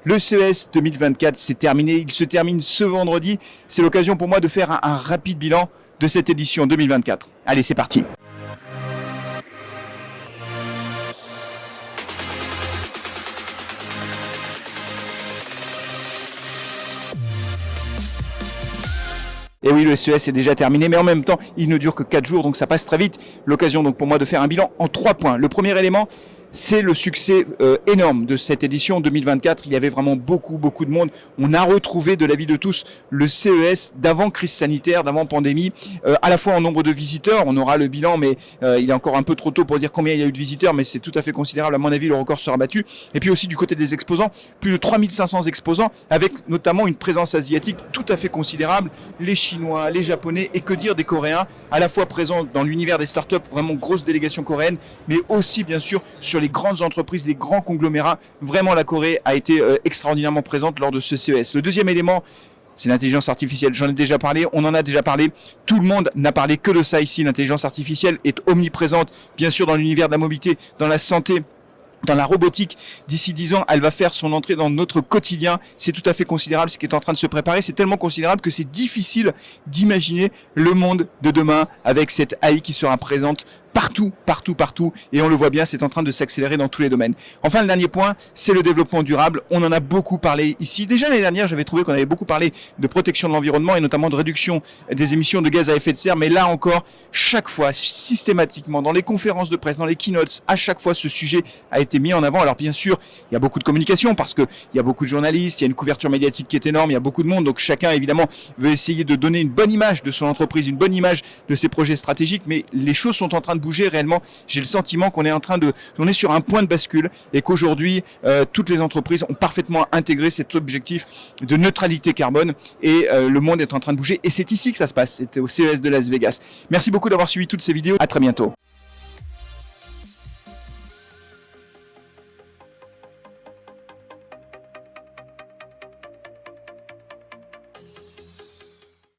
Le CES 2024, c'est terminé. Il se termine ce vendredi. C'est l'occasion pour moi de faire un rapide bilan de cette édition 2024. Allez, c'est parti. Et oui, le CES est déjà terminé, mais en même temps, il ne dure que 4 jours, donc ça passe très vite. L'occasion donc pour moi de faire un bilan en 3 points. Le premier élément, c'est le succès énorme de cette édition 2024. Il y avait vraiment beaucoup de monde. On a retrouvé de l'avis de tous le CES d'avant crise sanitaire, d'avant pandémie, à la fois en nombre de visiteurs. On aura le bilan, mais il est encore un peu trop tôt pour dire combien il y a eu de visiteurs, mais c'est tout à fait considérable. À mon avis, le record sera battu. Et puis aussi du côté des exposants, plus de 3500 exposants, avec notamment une présence asiatique tout à fait considérable. Les Chinois, les Japonais et que dire des Coréens, à la fois présents dans l'univers des startups, vraiment grosse délégation coréenne, mais aussi bien sûr sur les grandes entreprises, les grands conglomérats. Vraiment, la Corée a été extraordinairement présente lors de ce CES. Le deuxième élément, c'est l'intelligence artificielle. J'en ai déjà parlé, on en a déjà parlé. Tout le monde n'a parlé que de ça ici. L'intelligence artificielle est omniprésente, bien sûr, dans l'univers de la mobilité, dans la santé, dans la robotique. D'ici 10 ans, elle va faire son entrée dans notre quotidien. C'est tout à fait considérable ce qui est en train de se préparer. C'est tellement considérable que c'est difficile d'imaginer le monde de demain avec cette AI qui sera présente partout. Et on le voit bien, c'est en train de s'accélérer dans tous les domaines. Enfin, le dernier point, c'est le développement durable. On en a beaucoup parlé ici. Déjà l'année dernière, j'avais trouvé qu'on avait beaucoup parlé de protection de l'environnement et notamment de réduction des émissions de gaz à effet de serre. Mais là encore, chaque fois, systématiquement, dans les conférences de presse, dans les keynotes, à chaque fois, ce sujet a été mis en avant. Alors bien sûr, il y a beaucoup de communication parce que il y a beaucoup de journalistes, il y a une couverture médiatique qui est énorme, il y a beaucoup de monde. Donc chacun, évidemment, veut essayer de donner une bonne image de son entreprise, une bonne image de ses projets stratégiques. Mais les choses sont en train de bouger réellement. J'ai le sentiment qu'on est sur un point de bascule et qu'aujourd'hui toutes les entreprises ont parfaitement intégré cet objectif de neutralité carbone et le monde est en train de bouger et c'est ici que ça se passe. C'était au CES de Las Vegas. Merci beaucoup d'avoir suivi toutes ces vidéos. À très bientôt.